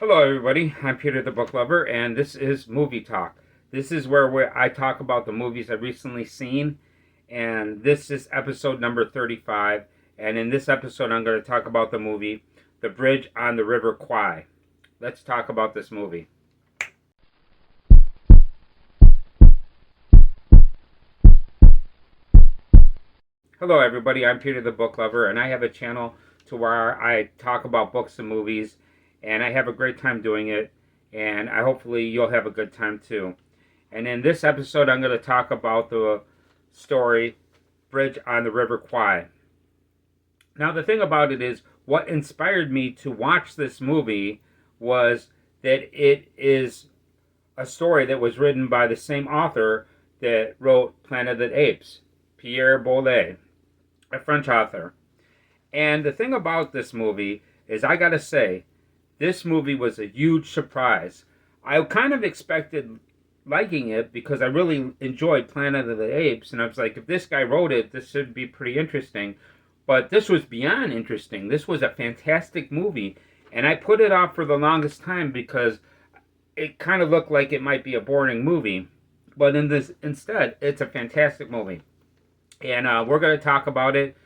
Hello, everybody. I'm Peter the Book Lover, and this is Movie Talk. This is where I talk about the movies I've recently seen, and this is episode number 35. And in this episode, I'm going to talk about the movie The Bridge on the River Kwai. Let's talk about this movie. Hello, everybody. I'm Peter the Book Lover, and I have a channel to where I talk about books and movies, and I have a great time doing it, and hopefully you'll have a good time too. And in this episode, I'm going to talk about the story Bridge on the River Kwai. Now, the thing about it is, what inspired me to watch this movie was that it is a story that was written by the same author that wrote Planet of the Apes, Pierre Boulle, a French author. And the thing about this movie is, I gotta say, this movie was a huge surprise. I kind of expected liking it because I really enjoyed Planet of the Apes, and I was like, if this guy wrote it, this should be pretty interesting. But this was beyond interesting. This was a fantastic movie, and I put it off for the longest time because it kind of looked like it might be a boring movie. But instead, it's a fantastic movie. And we're going to talk about it,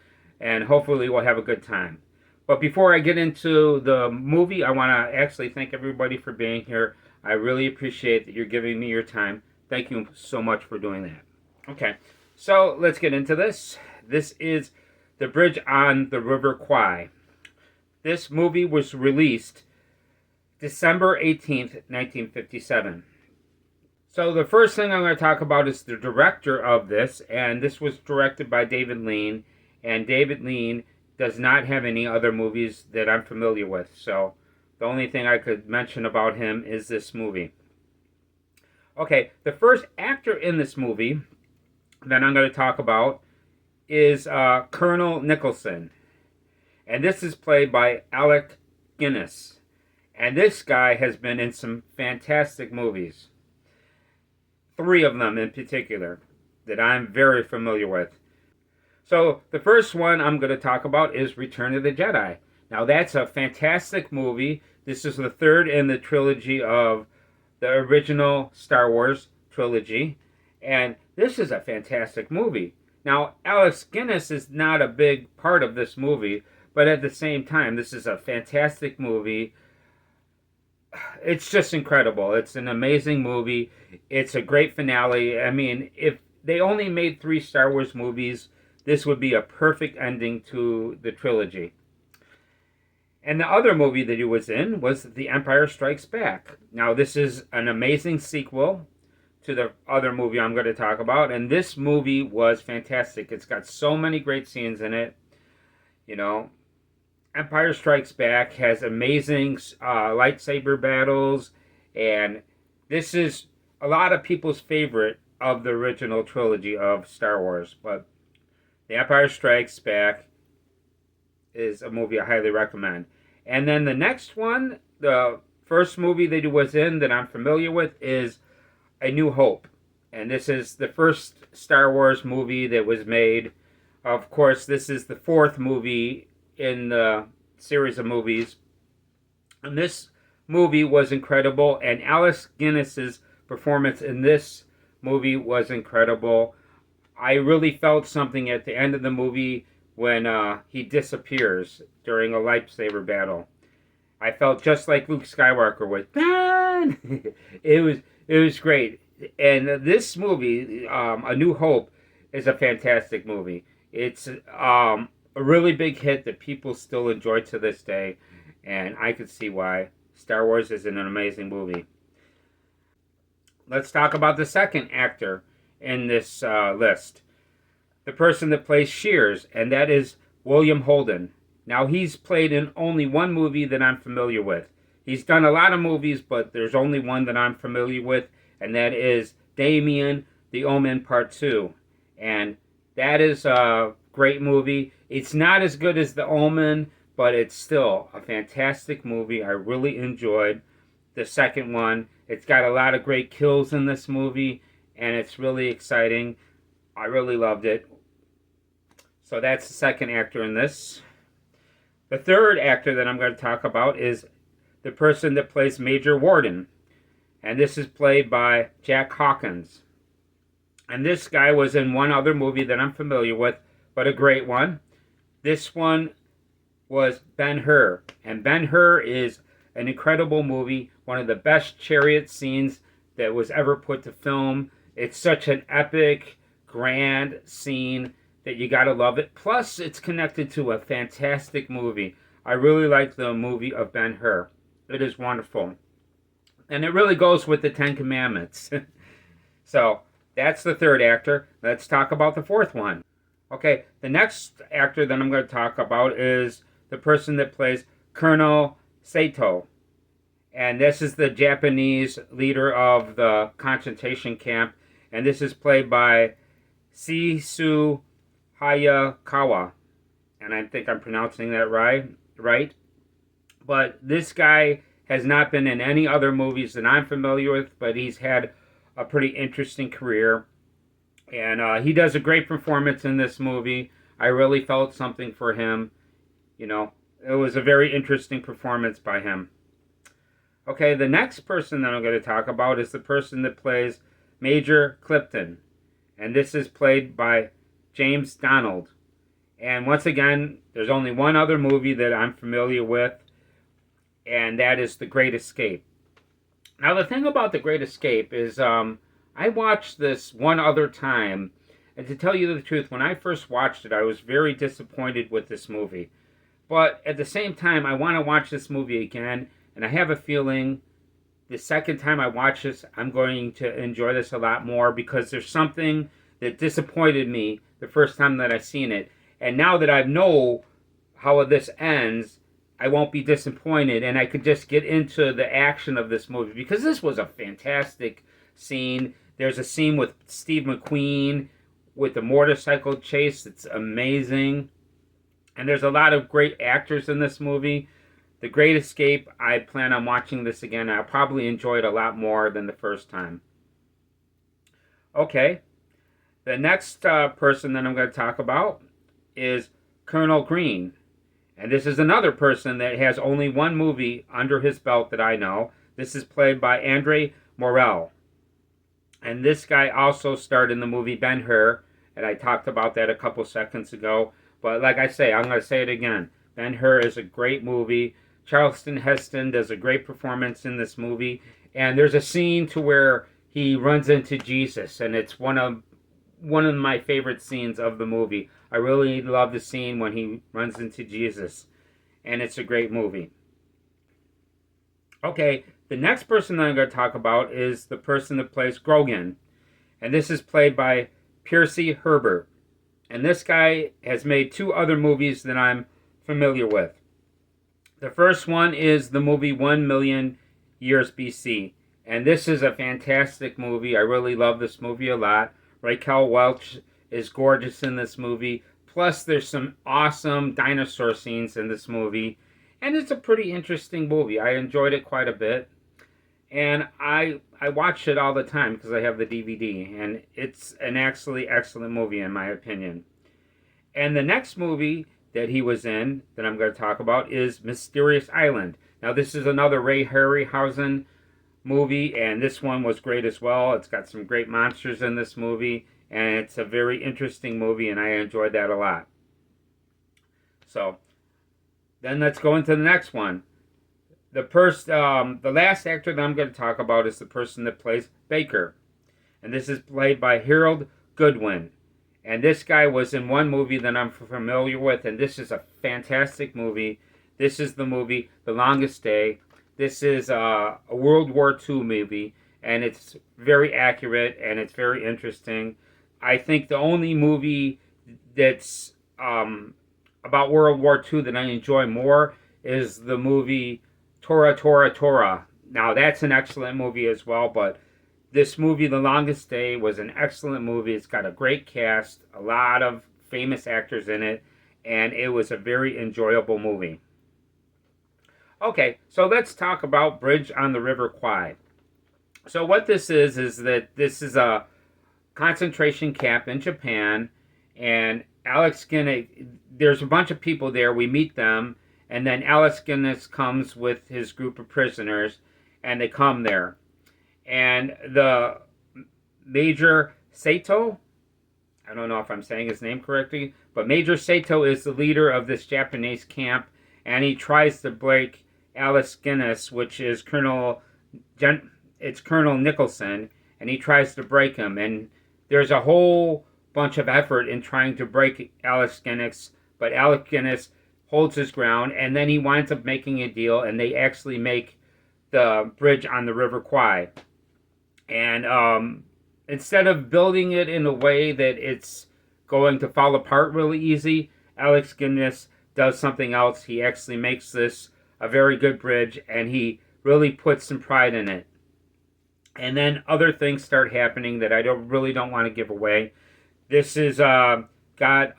and hopefully we'll have a good time. But before I get into the movie, I want to actually thank everybody for being here. I really appreciate that you're giving me your time. Thank you so much for doing that. Okay, so let's get into this. This is The Bridge on the River Kwai. This movie was released December 18th, 1957. So the first thing I'm going to talk about is the director of this, and this was directed by David Lean, and David Lean does not have any other movies that I'm familiar with, so the only thing I could mention about him is this movie. Okay, the first actor in this movie that I'm going to talk about is Colonel Nicholson, and this is played by Alec Guinness, and this guy has been in some fantastic movies. 3 of them in particular that I'm very familiar with. So the first one I'm going to talk about is Return of the Jedi. Now that's a fantastic movie. This is the 3rd in the trilogy of the original Star Wars trilogy. And this is a fantastic movie. Now Alec Guinness is not a big part of this movie, but at the same time, this is a fantastic movie. It's just incredible. It's an amazing movie. It's a great finale. I mean, if they only made 3 Star Wars movies, this would be a perfect ending to the trilogy. And the other movie that he was in was The Empire Strikes Back. Now, this is an amazing sequel to the other movie I'm going to talk about, and this movie was fantastic. It's got so many great scenes in it. You know, Empire Strikes Back has amazing lightsaber battles, and this is a lot of people's favorite of the original trilogy of Star Wars. But The Empire Strikes Back is a movie I highly recommend. And then the next one, the first movie that he was in that I'm familiar with, is A New Hope. And this is the first Star Wars movie that was made. Of course, this is the 4th movie in the series of movies, and this movie was incredible, and Alec Guinness's performance in this movie was incredible. I really felt something at the end of the movie when he disappears during a lightsaber battle. I felt just like Luke Skywalker with Ben. it was great, and this movie, A New Hope, is a fantastic movie. It's a really big hit that people still enjoy to this day, and I could see why. Star Wars is an amazing movie. Let's talk about the second actor in this list. The person that plays Shears, and that is William Holden. Now, he's played in only one movie that I'm familiar with. He's done a lot of movies, but there's only one that I'm familiar with, and that is Damien, The Omen Part 2. And that is a great movie. It's not as good as The Omen, but it's still a fantastic movie. I really enjoyed the second one. It's got a lot of great kills in this movie, and it's really exciting. I really loved it. So that's the second actor in this. The third actor that I'm going to talk about is the person that plays Major Warden. And this is played by Jack Hawkins. And this guy was in one other movie that I'm familiar with, but a great one. This one was Ben-Hur. And Ben-Hur is an incredible movie, one of the best chariot scenes that was ever put to film. It's such an epic, grand scene that you gotta love it. Plus, it's connected to a fantastic movie. I really like the movie of Ben-Hur. It is wonderful. And it really goes with the Ten Commandments. So, that's the third actor. Let's talk about the fourth one. Okay, the next actor that I'm going to talk about is the person that plays Colonel Sato. And this is the Japanese leader of the concentration camp. And this is played by Shisu Hayakawa. And I think I'm pronouncing that right. But this guy has not been in any other movies that I'm familiar with, but he's had a pretty interesting career. And he does a great performance in this movie. I really felt something for him. You know, it was a very interesting performance by him. Okay, the next person that I'm going to talk about is the person that plays Major Clifton. And this is played by James Donald. And once again, there's only one other movie that I'm familiar with, and that is The Great Escape. Now, the thing about The Great Escape is I watched this one other time, and to tell you the truth, when I first watched it, I was very disappointed with this movie. But at the same time, I want to watch this movie again, and I have a feeling the second time I watch this, I'm going to enjoy this a lot more because there's something that disappointed me the first time that I've seen it. And now that I know how this ends, I won't be disappointed, and I could just get into the action of this movie because this was a fantastic scene. There's a scene with Steve McQueen with the motorcycle chase that's amazing. And there's a lot of great actors in this movie. The Great Escape, I plan on watching this again. I'll probably enjoy it a lot more than the first time. Okay, the next person that I'm going to talk about is Colonel Green. And this is another person that has only one movie under his belt that I know. This is played by Andre Morel. And this guy also starred in the movie Ben-Hur, and I talked about that a couple seconds ago. But like I say, I'm going to say it again. Ben-Hur is a great movie. Charleston Heston does a great performance in this movie. And there's a scene to where he runs into Jesus, and it's one of my favorite scenes of the movie. I really love the scene when he runs into Jesus, and it's a great movie. Okay, the next person that I'm going to talk about is the person that plays Grogan, and this is played by Piercy Herbert. And this guy has made two other movies that I'm familiar with. The first one is the movie 1 Million Years BC, and this is a fantastic movie. I really love this movie a lot. Raquel Welch is gorgeous in this movie. Plus, there's some awesome dinosaur scenes in this movie. And it's a pretty interesting movie. I enjoyed it quite a bit. And I watch it all the time because I have the DVD. And it's an excellent movie in my opinion. And the next movie that he was in, that I'm going to talk about, is Mysterious Island. Now, this is another Ray Harryhausen movie, and this one was great as well. It's got some great monsters in this movie, and it's a very interesting movie, and I enjoyed that a lot. So, then let's go into the next one. The last actor that I'm going to talk about is the person that plays Baker, and this is played by Harold Goodwin. And this guy was in one movie that I'm familiar with, and this is a fantastic movie. This is the movie The Longest Day. This is a World War II movie, and it's very accurate, and it's very interesting. I think the only movie that's about World War II that I enjoy more is the movie Tora, Tora, Tora. Now, that's an excellent movie as well, but this movie, The Longest Day, was an excellent movie. It's got a great cast, a lot of famous actors in it, and it was a very enjoyable movie. Okay, so let's talk about Bridge on the River Kwai. So what this is that this is a concentration camp in Japan, and there's a bunch of people there. We meet them, And then Alice Guinness comes with his group of prisoners, and they come there. And the Major Sato, I don't know if I'm saying his name correctly, but Major Sato is the leader of this Japanese camp, and he tries to break Alice Guinness, which is it's Colonel Nicholson, and he tries to break him. And there's a whole bunch of effort in trying to break Alice Guinness, but Alice Guinness holds his ground, and then he winds up making a deal, and they actually make the bridge on the River Kwai. And instead of building it in a way that it's going to fall apart really easy, Alex Guinness does something else. He actually makes this a very good bridge, and he really puts some pride in it. And then other things start happening that I really don't want to give away. This has got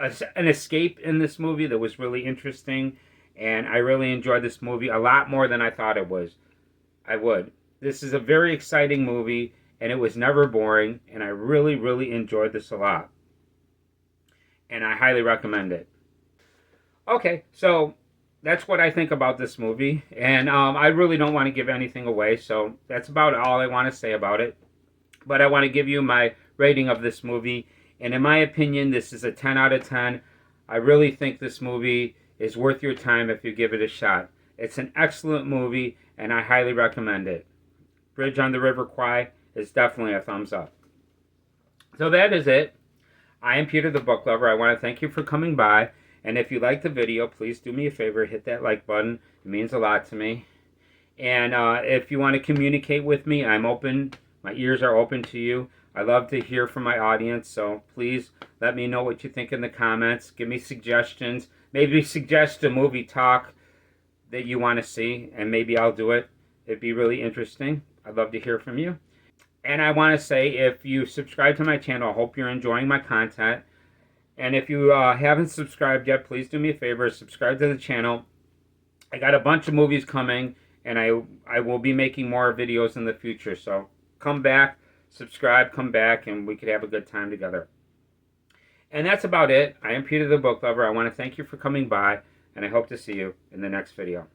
an escape in this movie that was really interesting, and I really enjoyed this movie a lot more than I thought I would. This is a very exciting movie, and it was never boring, and I really, really enjoyed this a lot. And I highly recommend it. Okay, so that's what I think about this movie, and I really don't want to give anything away, so that's about all I want to say about it. But I want to give you my rating of this movie, and in my opinion, this is a 10 out of 10. I really think this movie is worth your time if you give it a shot. It's an excellent movie, and I highly recommend it. Bridge on the River Kwai is definitely a thumbs up. So that is it. I am Peter the Book Lover. I want to thank you for coming by. And if you liked the video, please do me a favor, hit that like button. It means a lot to me. And if you want to communicate with me, I'm open. My ears are open to you. I love to hear from my audience, so please let me know what you think in the comments. Give me suggestions. Maybe suggest a movie talk that you want to see, and maybe I'll do it. It'd be really interesting. I'd love to hear from you. And I want to say, if you subscribe to my channel, I hope you're enjoying my content. And if you haven't subscribed yet, please do me a favor, subscribe to the channel. I got a bunch of movies coming, and I will be making more videos in the future. So come back, subscribe, come back, and we could have a good time together. And that's about it. I am Peter the Book Lover. I want to thank you for coming by, and I hope to see you in the next video.